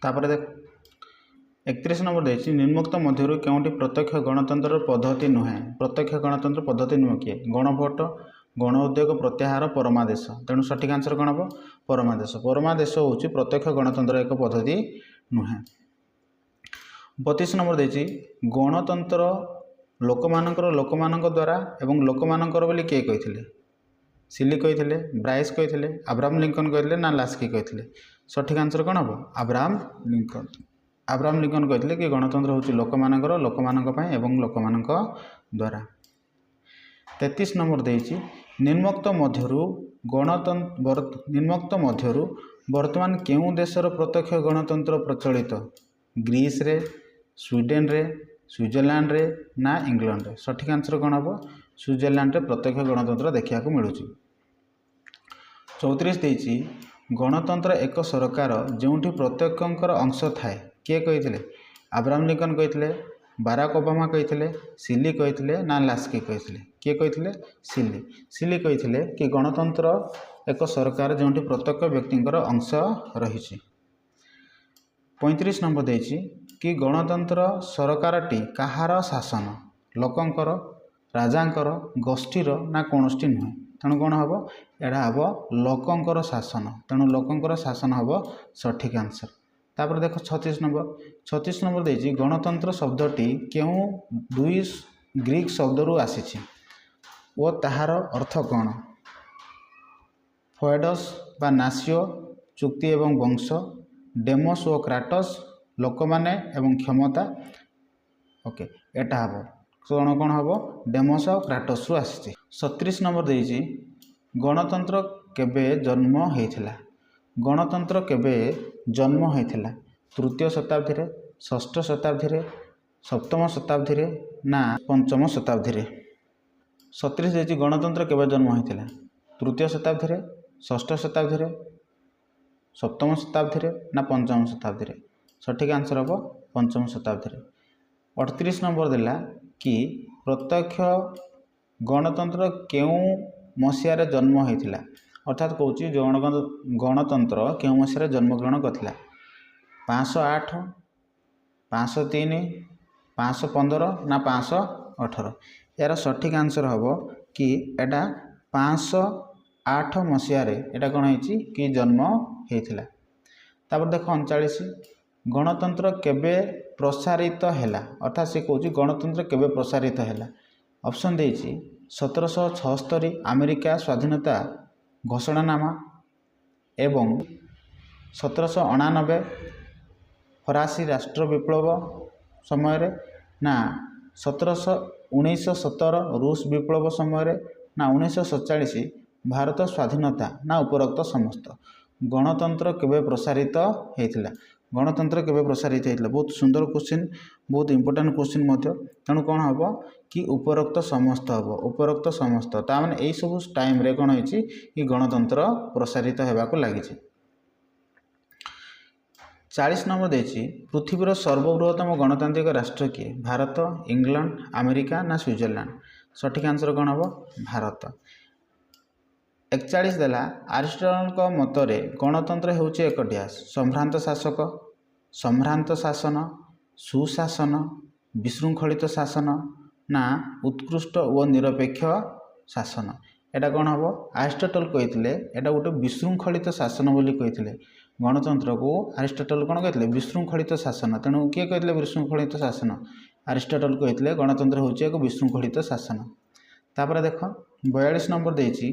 तापर देख 31 नंबर देखिए निम्नोक्त मध्य क्योंटी प्रत्यक्ष गणतंत्र पद्धति नुहे प्रत्यक्ष गणतंत्र पद्धति नुहे किए गणभोट गण उद्योग प्रत्याहार परमादेश तेणु सठिक आंसर कौन हम परमादेश परमादेश हूँ प्रत्यक्ष गणतंत्र एक पद्धति नुहे 32 नंबर देखिए गणतंत्र लोकमानंकर द्वारा एवं लोकमानंकर बोली किए कही सिली कही ब्राइस कही अब्राहम लिंकन कही ना लास्की कही सठिक आंसर कौन हम अब्राहम लिंकन कही कि गणतंत्र हूँ लोकमानंकर एवं लोकमानंक द्वारा 33 नंबर देइछि निम्नोक्त मध्यरु वर्तमान केउं देशर प्रत्यक्ष गणतंत्र प्रचलित ग्रीस रे स्वीडेन रे स्विट्जरलैंड रे ना इंग्लैंड रे सठिक आंसर कौन हम स्विट्जरलैंड रे प्रत्यक्ष गणतंत्र देखा मिलूँ 34 देइछि गणतंत्र एक सरकार जोंठी प्रत्येकंकर अंश थाए किए कही अब्राहम लिंकन कही बाराक ओबामा कही सिली कही ना लास्की कही किए कही सिली कही कि गणतंत्र एक सरकार जोंठी प्रत्येक व्यक्तिंकर अंश रही 35 नंबर देइछि कि गणतंत्र सरकारटी कहार शासन लोकंकर राजांकर गोष्ठीर ना कोनोष्ठी नुहे तेणु कौन हम एड़ा हम लोकंकर शासन तेणु लोकंकर शासन हम सठिक आंसर तापर देख 36 नंबर देइछि गणतंत्र शब्दटी केउं दुई ग्रीक शब्दरू आसीछि ओ ताहार अर्थ कौन फोएडस बा नासियो चुक्ति एवं वंश डेमोस और क्राटस लोकमाने एवं क्षमता ओके एटा हम कौन कौन हम डेमोस और क्राटस रु आसीछि 37 नंबर देइछि गणतंत्र केबे जन्म होइथिला गणतंत्र केबे जन्म होइथिला तृतीय शताब्दी रे षष्ठ शताब्दी रे सप्तम शताब्दी रे ना पंचम शताब्दी रे 37 देइछि गणतंत्र केबे जन्म होइथिला तृतीय शताब्दी रे षष्ठ शताब्दी रे सप्तम शताब्दी रे ना पंचम शताब्दी रे सठिक आंसर हम पंचम शताब्दी रे 38 नंबर देला कि प्रत्यक्ष गणतंत्र केउं मसीहारे जन्म होइथिला अर्थात कहूँ गणतंत्र केउं मसीहारे जन्मग्रहण करथिला 508 503 515 ना 518 यार सठिक आंसर हम कि एटा 508 मसीहारे एटा कौन होइछि कि जन्म होइथिला तापर देख 39 गणतंत्र केबे प्रसारित हैला अर्थात से कहूँ गणतंत्र केबे प्रसारित हैला ऑप्शन देइछि 1776 अमेरिका स्वाधीनता घोषणानामा एवं 1799 फरासी राष्ट्र विप्लव समय ना 1917 रूस विप्लव समय ना 1947 भारत स्वाधीनता ना उपरोक्त समस्त गणतंत्र केबे प्रसारित होइथिला गणतंत्र केबे प्रसारित होइथिला बहुत सुंदर क्वेश्चन बहुत इंपोर्टेंट क्वेश्चन मध्य तेणु कौन हम कि उपरोक्त समस्त हम उपरोक्त समस्त ता माने एई सब टाइम रे कौन होइछि कि गणतंत्र प्रसारित हेबाको लागिछि 40 नंबर देछि पृथ्वीर सर्वबृहत्तम गणतांत्रिक राष्ट्र किए भारत इंग्लैंड अमेरिका ना स्विट्जरलैंड सठिक आंसर कौन हम भारत 41 देला अरिस्टोटल मतरे गणतंत्र हेउछि एक डैश संभ्रांत शासक संभ्रांत शासन सुशासन विशृंखलित शासन ना उत्कृष्ट व निरपेक्ष शासन एटा कौन हम अरिस्टोटल कही एटा गोटे विशृंखलित शासन बोली कही गणतंत्र को अरिस्टोटल कौन कही विशृंखलित शासन तेणु किए कही विशृंखलित शासन अरिस्टोटल कही गणतंत्र हूँ एक विशृंखलित शासन तापर देख 42 नंबर देछि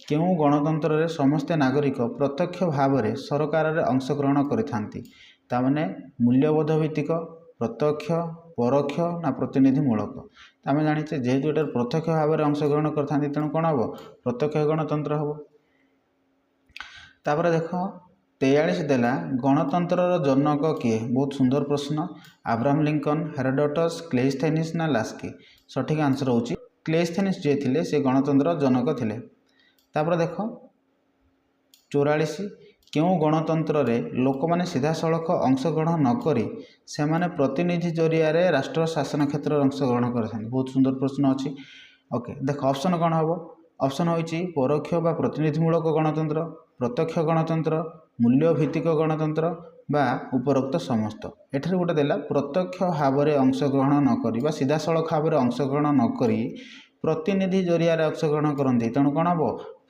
केउं गणतंत्र रे समस्ते नागरिक प्रत्यक्ष भाव में सरकार रे अंशग्रहण करिथांती तामाने मूल्यबोध भित्तिक प्रत्यक्ष परोक्ष ना प्रतिनिधिमूलक आम जाचे जेहेतु ये प्रत्यक्ष भाव में अंशग्रहण करते तेणु कौन हम प्रत्यक्ष गणतंत्र हम तापर देख 43 देला गणतंत्र जनक किए बहुत सुंदर प्रश्न अब्राहम लिंकन हेरोडोटस क्लेइस्थेनिस ना लास्की सठिक आंसर होची क्लेइस्थेनिस जे थिले से गणतंत्र जनक थिले तापर देख 44 क्यों गणतंत्र रे लोक माने सीधा सड़क अंशग्रहण नक से माने प्रतिनिधि जरिया रे राष्ट्र शासन क्षेत्र अंशग्रहण करते बहुत सुंदर प्रश्न अच्छी ओके देख ऑप्शन कौन हम ऑप्शन होइछि परोक्ष बा प्रतिनिधिमूलक गणतंत्र प्रत्यक्ष गणतंत्र मूल्यभित्तिक गणतंत्र बा उपरोक्त समस्त। एठारे गोटे देला प्रत्यक्ष भाव में अंशग्रहण नक सीधा सड़क भाव में अंशग्रहण नक प्रतिनिधि जरिया अंशग्रहण करती तेणु कौन हम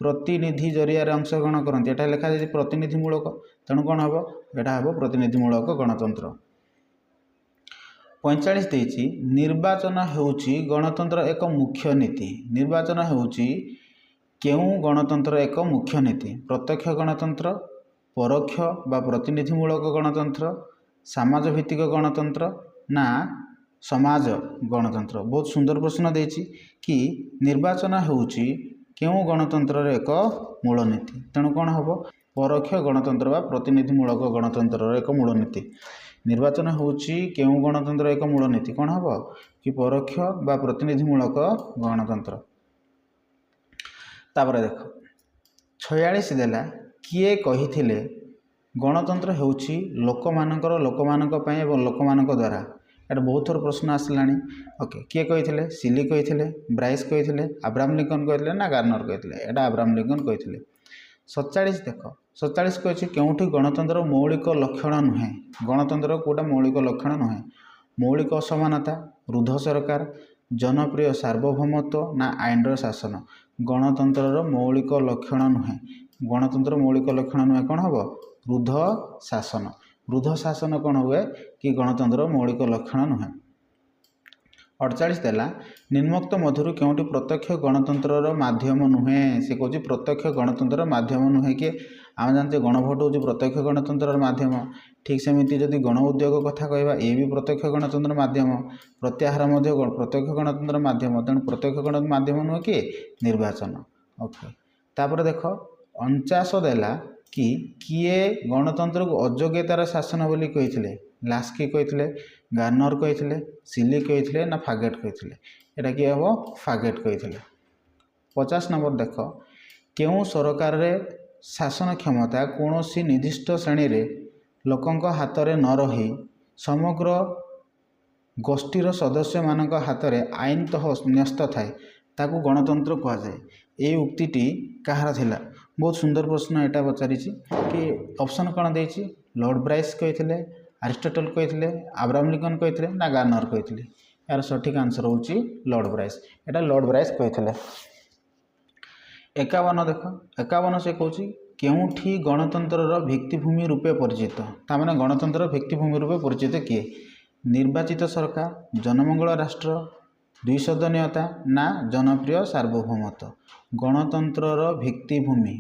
प्रतिनिधि जरिया अंशग्रहण करती एटा लिखा जाए प्रतिनिधिमूलक तेणु कौन हम एटा हम प्रतिनिधिमूलक गणतंत्र। 45 देछि निर्वाचन हेउछि गणतंत्र एक मुख्य नीति। निर्वाचन हेउछि केउ गणतंत्र एक मुख्य नीति? प्रत्यक्ष गणतंत्र, परोक्ष बा प्रतिनिधिमूलक गणतंत्र, समाजभित्तिक गणतंत्र ना समाज गणतंत्र। बहुत सुंदर प्रश्न देछि कि निर्वाचन हेउछि केउ गणतंत्र एक मूलनीति तेणु कौन हम परोक्ष गणतंत्र बा प्रतिनिधिमूलक गणतंत्र एक मूलनीति। निर्वाचन होउछि केउ गणतंत्र एक मूलनीति कौन हम कि परोक्ष बा प्रतिनिधिमूलक गणतंत्र। तापर देख 46 देला किए कहिथिले गणतंत्र हेउछि लोकमानक पई एवं लोकमानक द्वारा। एटा बहुत थोर प्रश्न आसलानी। ओके किए कहिथिले? सिली कहिथिले, ब्राइस कहिथिले, अब्राहम लिंकन कहिथिले ना गार्नर कहिथिले? एटा अब्राहम लिंकन कहिथिले। 47 देख 47 कहिछि केउठी गणतंत्र मौलिक लक्षण नुहे। गणतंत्र कोटा मौलिक लक्षण नुहे? मौलिक असमानता, रुद्ध सरकार, जनप्रिय सार्वभौमत्व ना आईनर शासन? गणतंत्र मौलिक लक्षण नुहे। गणतंत्र मौलिक लक्षण नुहे कौन हम रुद्ध शासन। रुद्ध शासन कौन हुए कि गणतंत्र मौलिक लक्षण नुहे। 48 देला निम्नोक्त मध्यरु केउठी प्रत्यक्ष गणतंत्र माध्यम नुहे? से कहूँ प्रत्यक्ष गणतंत्र माध्यम नुहे कि आम जानते गणभोट हूँ प्रत्यक्ष गणतंत्र माध्यम। ठीक सेमती जदि गण उद्योग कथा कहवा ये भी प्रत्यक्ष गणतंत्र माध्यम। प्रत्याहार प्रत्यक्ष गणतंत्र माध्यम तेणु प्रत्यक्ष गणतंत्र माध्यम नुहे कि निर्वाचन। ओके तापर देख 49 देला कि किए गणतंत्र को अयोग्यतार शासन बोली कहिथिले? लास्की कहिथिले, गार्नर कहिथिले, सिली कहिथिले ना फागेट कहिथिले? एटा कि हम फागेट कहिथिले। 50 नंबर देख केउ सरकार रे शासन क्षमता कौनसी निर्दिष्ट श्रेणी रे लोकंक हाथ रे न रही समग्र गोष्ठीर सदस्य मानक हाथ रे आईनतः न्यस्त थाए ताकू गणतंत्र कहा जाए। ये उक्तिटी कहार थिला? बहुत सुंदर प्रश्न एटा पचारि कि ऑप्शन कौन देछि? लॉर्ड ब्राइस कहिथिले, अरिस्टोटल कहिथिले, अब्राहम लिंकन कहिथिले ना गार्नर कहिथिले? यार सठिक आंसर होछि लॉर्ड ब्राइस। एटा लॉर्ड ब्राइस कहिथिले। 51 देख 51 से कहूँ केउठी गणतंत्र भित्तिभूमि रूपे परिचित? तामाने गणतंत्र भित्तिभूमि रूपे परिचित किए? निर्वाचित सरकार, जनमंगल राष्ट्र, द्विसदनीयता ना जनप्रिय सार्वभौमत्व? गणतंत्र भित्तिभूमि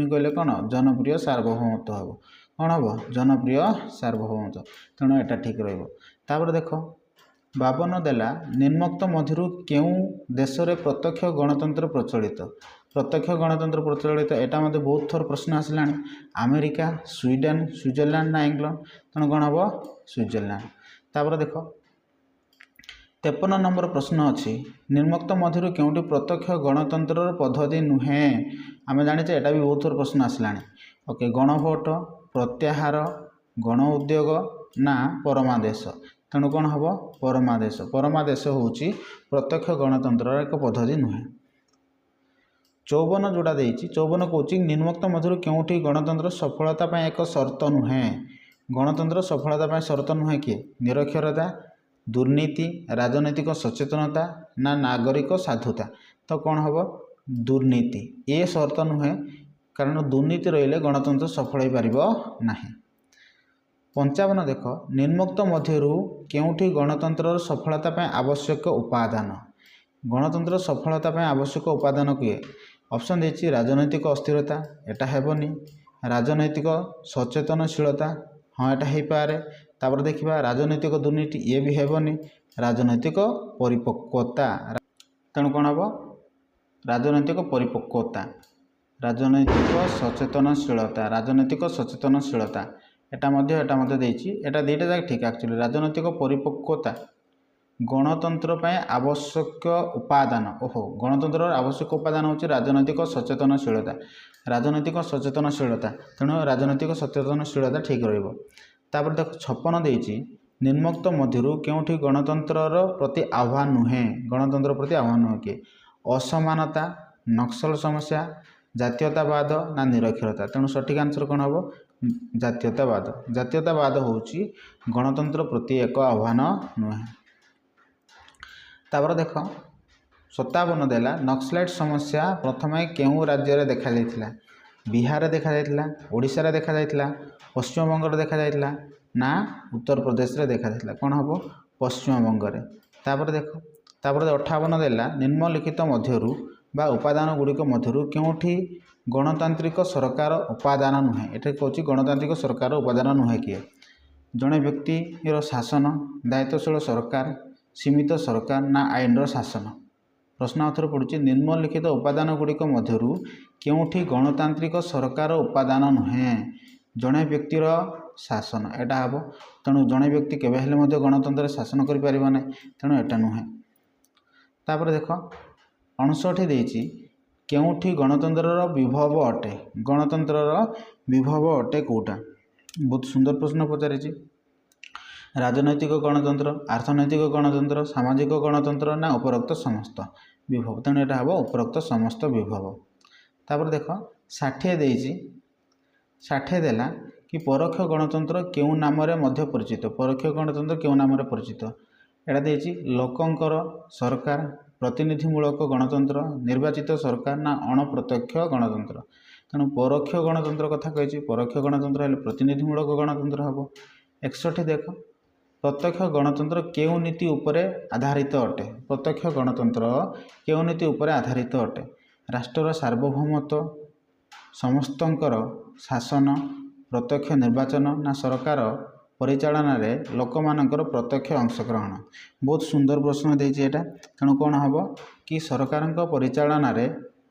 कहले कौन? जनप्रिय सार्वभौमत्व हम कौन हम जनप्रिय सार्वभौमत्व तेणु एटा ठीक रहिबो। तापर देख 52 देला निम्नोक्त मध्यरु केउ देश रे प्रत्यक्ष गणतंत्र प्रचलित? प्रत्यक्ष गणतंत्र प्रचलित एटा मते बहुत थोर प्रश्न आसलानी। अमेरिका, स्वीडेन, स्विट्जरलैंड ना इंग्लैंड? तेणु कौन हम स्विट्जरलैंड। तापर देख 53 नंबर प्रश्न अच्छी निम्नोक्त मध्यरु केउठी प्रत्यक्ष गणतंत्र पद्धति नुहे? आम जाने एटा भी बहुत थोर प्रश्न आसलानी। ओके गणभोट, प्रत्याहार, गण उद्योग ना परमादेश? तेणु कौन हम परमादेश। परमादेश होउची प्रत्यक्ष गणतंत्र एक पद्धति नुहे। 54 जोड़ा देछि 54 कहूँ निम्नोक्त मध्यरु केउठी गणतंत्र सफलता पाई एक शर्त नुहे? गणतंत्र सफलता पाई शर्त नुहे कि? निरक्षरता, दुर्नीति, राजनैतिक सचेतनता ना नागरिक साधुता? तो कौन हम दुर्नीति। ये शर्त नुहे कारण दुर्नीति रहिले गणतंत्र सफल हो पारिबो नाही। 55 देख निम्नोक्त मध्यरु केउठी गणतंत्र सफलता पाई आवश्यक उपादान? गणतंत्र सफलता पाई आवश्यक उपादान किए? ऑप्शन देछि राजनैतिक अस्थिरता एटा हेबनी, राजनैतिक सचेतनशीलता हाँ एटा हो पारे। तापर देखिबा राजनैतिक दुर्नीति ये भी हेबनी, राजनैतिक परिपक्वता तेणु कौन हम राजनैतिक परिपक्वता, राजनैतिक सचेतनशीलता, राजनैतिक सचेतनशीलता एटा मध्य देछि। एटा दुईटा जाक ठीक एक्चुअली राजनैतिक परिपक्वता गणतंत्र पाए आवश्यक उपादान। ओहो गणतंत्र आवश्यक उपादान होछि राजनैतिक सचेतनशीलता, राजनैतिक सचेतनशीलता तेणु राजनैतिक सचेतनशीलता ठीक रहिबो। तापर देख 56 देछि निम्नोक्त मध्यरु केउठी गणतंत्र प्रति आह्वान नुहे? गणतंत्र प्रति आह्वान नुहे कि? असमानता, नक्सल समस्या, जातीयतावाद ना निरक्षरता? तेणु सठिक आंसर कौन हम ଜାତୀୟତାବାଦ। ଜାତୀୟତାବାଦ ହେଉଛି ଗଣତନ୍ତ୍ର ପ୍ରତି ଏକ ଆହ୍ୱାନ ନୁହେଁ। ତାପରେ ଦେଖ 57 ଦେଲା ନକ୍ସଲାଇଟ୍ ସମସ୍ୟା ପ୍ରଥମେ କେଉଁ ରାଜ୍ୟରେ ଦେଖାଯାଇଥିଲା? ବିହାରରେ ଦେଖାଯାଇଥିଲା, ଓଡ଼ିଶାରେ ଦେଖାଯାଇଥିଲା, ପଶ୍ଚିମବଙ୍ଗରେ ଦେଖାଯାଇଥିଲା ନା ଉତ୍ତରପ୍ରଦେଶରେ ଦେଖାଯାଇଥିଲା? କ'ଣ ହେବ? ପଶ୍ଚିମବଙ୍ଗରେ। ତାପରେ ଦେଖ 58 ଦେଲା ନିମ୍ନଲିଖିତ ମଧ୍ୟରୁ ବା ଉପାଦାନ ଗୁଡ଼ିକ ମଧ୍ୟରୁ କେଉଁଠି ଗଣତାନ୍ତ୍ରିକ ସରକାର ଉପାଦାନ ନୁହେଁ? ଏଠାରେ କହୁଛି ଗଣତାନ୍ତ୍ରିକ ସରକାର ଉପାଦାନ ନୁହେଁ କିଏ? ଜଣେ ବ୍ୟକ୍ତିର ଶାସନ, ଦାୟିତ୍ୱଶୀଳ ସରକାର, ସୀମିତ ସରକାର ନା ଆଇନର ଶାସନ? ପ୍ରଶ୍ନ ଆଉଥରେ ପଡ଼ୁଛି ନିମ୍ନଲିଖିତ ଉପାଦାନ ଗୁଡ଼ିକ ମଧ୍ୟରୁ କେଉଁଠି ଗଣତାନ୍ତ୍ରିକ ସରକାର ଉପାଦାନ ନୁହେଁ? ଜଣେ ବ୍ୟକ୍ତିର ଶାସନ ଏଇଟା ହେବ। ତେଣୁ ଜଣେ ବ୍ୟକ୍ତି କେବେ ହେଲେ ମଧ୍ୟ ଗଣତନ୍ତ୍ରରେ ଶାସନ କରିପାରିବ ନାହିଁ, ତେଣୁ ଏଇଟା ନୁହେଁ। ତାପରେ ଦେଖ 59 ଦେଇଛି କେଉଁଠି ଗଣତନ୍ତ୍ରର ବିଭବ ଅଟେ? ଗଣତନ୍ତ୍ରର ବିଭବ ଅଟେ କେଉଁଟା? ବହୁତ ସୁନ୍ଦର ପ୍ରଶ୍ନ ପଚାରିଛି। ରାଜନୈତିକ ଗଣତନ୍ତ୍ର, ଅର୍ଥନୈତିକ ଗଣତନ୍ତ୍ର, ସାମାଜିକ ଗଣତନ୍ତ୍ର ନା ଉପରୋକ୍ତ ସମସ୍ତ ବିଭବ? ତେଣୁ ଏଇଟା ହେବ ଉପରୋକ୍ତ ସମସ୍ତ ବିଭବ। ତାପରେ ଦେଖ 60 ଦେଇଛି 60 ଦେଲା କି ପରୋକ୍ଷ ଗଣତନ୍ତ୍ର କେଉଁ ନାମରେ ମଧ୍ୟ ପରିଚିତ? ପରୋକ୍ଷ ଗଣତନ୍ତ୍ର କେଉଁ ନାମରେ ପରିଚିତ? ଏଇଟା ଦେଇଛି ଲୋକଙ୍କର ସରକାର, ପ୍ରତିନିଧିମୂଳକ ଗଣତନ୍ତ୍ର, ନିର୍ବାଚିତ ସରକାର ନା ଅଣପ୍ରତ୍ୟକ୍ଷ ଗଣତନ୍ତ୍ର? ତେଣୁ ପରୋକ୍ଷ ଗଣତନ୍ତ୍ର କଥା କହିଛି। ପରୋକ୍ଷ ଗଣତନ୍ତ୍ର ହେଲେ ପ୍ରତିନିଧିମୂଳକ ଗଣତନ୍ତ୍ର ହେବ। 61 ଦେଖ ପ୍ରତ୍ୟକ୍ଷ ଗଣତନ୍ତ୍ର କେଉଁ ନୀତି ଉପରେ ଆଧାରିତ ଅଟେ? ପ୍ରତ୍ୟକ୍ଷ ଗଣତନ୍ତ୍ର କେଉଁ ନୀତି ଉପରେ ଆଧାରିତ ଅଟେ? ରାଷ୍ଟ୍ରର ସାର୍ବଭୌମତ୍ୱ, ସମସ୍ତଙ୍କର ଶାସନ, ପ୍ରତ୍ୟକ୍ଷ ନିର୍ବାଚନ ନା ସରକାର ପରିଚାଳନାରେ ଲୋକମାନଙ୍କର ପ୍ରତ୍ୟକ୍ଷ ଅଂଶଗ୍ରହଣ? ବହୁତ ସୁନ୍ଦର ପ୍ରଶ୍ନ ଦେଇଛି ଏଇଟା। ତେଣୁ କ'ଣ ହେବ କି ସରକାରଙ୍କ ପରିଚାଳନାରେ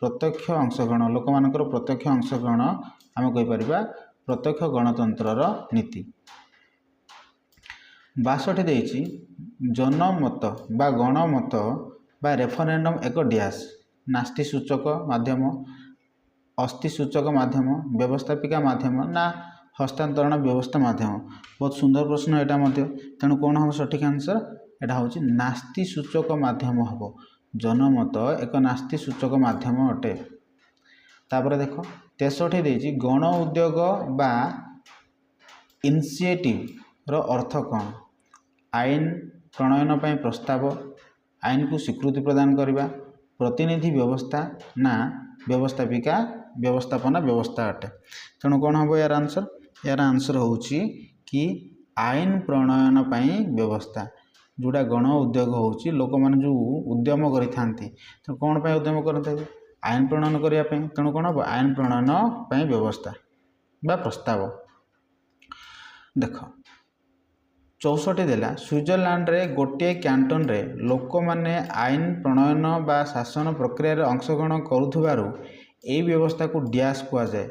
ପ୍ରତ୍ୟକ୍ଷ ଅଂଶଗ୍ରହଣ, ଲୋକମାନଙ୍କର ପ୍ରତ୍ୟକ୍ଷ ଅଂଶଗ୍ରହଣ ଆମେ କହିପାରିବା ପ୍ରତ୍ୟକ୍ଷ ଗଣତନ୍ତ୍ରର ନୀତି। 62 ଦେଇଛି ଜନମତ ବା ଗଣମତ ବା ରେଫରେଣ୍ଡମ ଏକ ଡ୍ୟାସ୍ ନାସ୍ତି ସୂଚକ ମାଧ୍ୟମ, ଅସ୍ଥି ସୂଚକ ମାଧ୍ୟମ, ବ୍ୟବସ୍ଥାପିକା ମାଧ୍ୟମ ନା ହସ୍ତାନ୍ତରଣ ବ୍ୟବସ୍ଥା ମାଧ୍ୟମ? ବହୁତ ସୁନ୍ଦର ପ୍ରଶ୍ନ ଏଇଟା ମଧ୍ୟ। ତେଣୁ କ'ଣ ହେବ ସଠିକ୍ ଆନ୍ସର୍? ଏଇଟା ହେଉଛି ନାସ୍ତି ସୂଚକ ମାଧ୍ୟମ ହେବ। ଜନମତ ଏକ ନାସ୍ତି ସୂଚକ ମାଧ୍ୟମ ଅଟେ। ତାପରେ ଦେଖ 63 ଦେଇଛି ଗଣ ଉଦ୍ୟୋଗ ବା ଇନିସିଏଟିଭର ଅର୍ଥ କ'ଣ? ଆଇନ ପ୍ରଣୟନ ପାଇଁ ପ୍ରସ୍ତାବ, ଆଇନକୁ ସ୍ୱୀକୃତି ପ୍ରଦାନ କରିବା, ପ୍ରତିନିଧି ବ୍ୟବସ୍ଥା ନା ବ୍ୟବସ୍ଥାପିକା ବ୍ୟବସ୍ଥାପନା ବ୍ୟବସ୍ଥା ଅଟେ? ତେଣୁ କ'ଣ ହେବ ଏହାର ଆନ୍ସର୍? ଏହାର ଆନ୍ସର୍ ହେଉଛି କି ଆଇନ ପ୍ରଣୟନ ପାଇଁ ବ୍ୟବସ୍ଥା। ଯେଉଁଟା ଗଣ ଉଦ୍ୟୋଗ ହେଉଛି ଲୋକମାନେ ଯେଉଁ ଉଦ୍ୟମ କରିଥାନ୍ତି, ତେଣୁ କ'ଣ ପାଇଁ ଉଦ୍ୟମ କରିଥାନ୍ତି? ଆଇନ ପ୍ରଣୟନ କରିବା ପାଇଁ। ତେଣୁ କ'ଣ ହେବ? ଆଇନ ପ୍ରଣୟନ ପାଇଁ ବ୍ୟବସ୍ଥା ବା ପ୍ରସ୍ତାବ। ଦେଖ 64 ଦେଲା ସୁଇଜରଲ୍ୟାଣ୍ଡରେ ଗୋଟିଏ କ୍ୟାଣ୍ଟନରେ ଲୋକମାନେ ଆଇନ ପ୍ରଣୟନ ବା ଶାସନ ପ୍ରକ୍ରିୟାରେ ଅଂଶଗ୍ରହଣ କରୁଥିବାରୁ ଏହି ବ୍ୟବସ୍ଥାକୁ ଡ୍ୟାସ୍ କୁହାଯାଏ।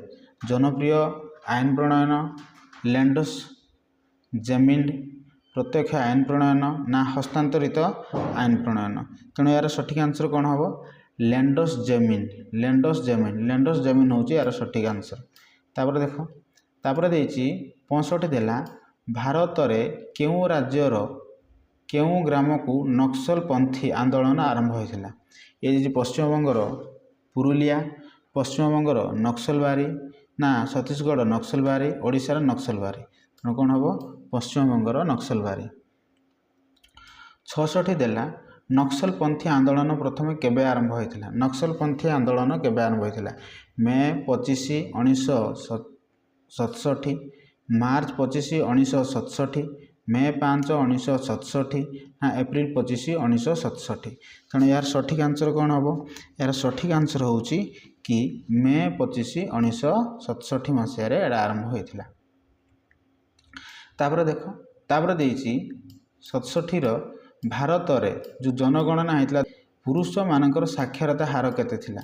ଜନପ୍ରିୟ ଆଇନ ପ୍ରଣୟନ, ଲ୍ୟାଣ୍ଡସ୍ ଜେମିଣ୍ଡ, ପ୍ରତ୍ୟକ୍ଷ ଆଇନ ପ୍ରଣୟନ ନା ହସ୍ତାନ୍ତରିତ ଆଇନ ପ୍ରଣୟନ? ତେଣୁ ଏହାର ସଠିକ୍ ଆନ୍ସର୍ କ'ଣ ହେବ? ଲ୍ୟାଣ୍ଡସ୍ ଜେମିଣ୍ଡ। ଲ୍ୟାଣ୍ଡସ୍ ଜେମିଣ୍ଡ। ଲ୍ୟାଣ୍ଡସ୍ ଜେମିଣ୍ଡ ହେଉଛି ଏହାର ସଠିକ୍ ଆନ୍ସର୍। ତାପରେ ଦେଖ ତାପରେ ଦେଇଛି 65 ଦେଲା ଭାରତରେ କେଉଁ ରାଜ୍ୟର କେଉଁ ଗ୍ରାମକୁ ନକ୍ସଲପନ୍ଥୀ ଆନ୍ଦୋଳନ ଆରମ୍ଭ ହୋଇଥିଲା? ଏ ହେଉଛି ପଶ୍ଚିମବଙ୍ଗର ପୁରୁଲିଆ, ପଶ୍ଚିମବଙ୍ଗର ନକ୍ସଲବାରୀ ନା ଛତିଶଗଡ଼ ନକ୍ସଲବାରୀ, ଓଡ଼ିଶାର ନକ୍ସଲବାରୀ? ତେଣୁ କ'ଣ ହେବ? ପଶ୍ଚିମବଙ୍ଗର ନକ୍ସଲବାରୀ। 66 ଦେଲା ନକ୍ସଲପନ୍ଥୀ ଆନ୍ଦୋଳନ ପ୍ରଥମେ କେବେ ଆରମ୍ଭ ହୋଇଥିଲା? ନକ୍ସଲପନ୍ଥୀ ଆନ୍ଦୋଳନ କେବେ ଆରମ୍ଭ ହୋଇଥିଲା? ମେ 25, 1967, ମାର୍ଚ୍ଚ 25, 1967, ମେ 5, 1967 ନା ଏପ୍ରିଲ 25, 1967? ତେଣୁ ଏହାର ସଠିକ୍ ଆନ୍ସର୍ କ'ଣ ହେବ? ଏହାର ସଠିକ୍ ଆନ୍ସର୍ ହେଉଛି କି ମେ 25, 1967 ମସିହାରେ ଏଇଟା ଆରମ୍ଭ ହୋଇଥିଲା। ତାପରେ ଦେଖ ତାପରେ ଦେଇଛି 67ର ଭାରତରେ ଯେଉଁ ଜନଗଣନା ହେଇଥିଲା ପୁରୁଷମାନଙ୍କର ସାକ୍ଷରତା ହାର କେତେ ଥିଲା?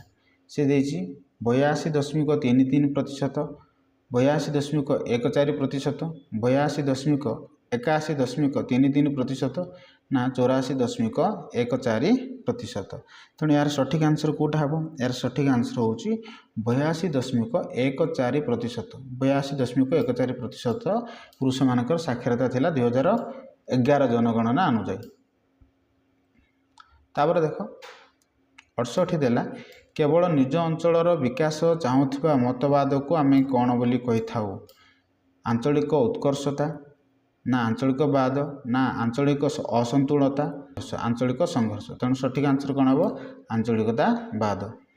ସେ ଦେଇଛି 82.33%, 82.14%, 82.81.33% ନା 84.14%? ତେଣୁ ଏହାର ସଠିକ୍ ଆନ୍ସର୍ କେଉଁଟା ହେବ? ଏହାର ସଠିକ୍ ଆନ୍ସର୍ ହେଉଛି 82.14%। 82.14% ପୁରୁଷମାନଙ୍କର ସାକ୍ଷରତା ଥିଲା 2011 ଜନଗଣନା ଅନୁଯାୟୀ। ତାପରେ ଦେଖ 68 ଦେଲା କେବଳ ନିଜ ଅଞ୍ଚଳର ବିକାଶ ଚାହୁଁଥିବା ମତବାଦକୁ ଆମେ କ'ଣ ବୋଲି କହିଥାଉ? आंचलिक उत्कर्षता ना आंचलिकवाद ना आंचलिक असंतुलता आंचलिक संघर्ष। तेणु सठिक आंसर कौन हम आंचलिकतावाद।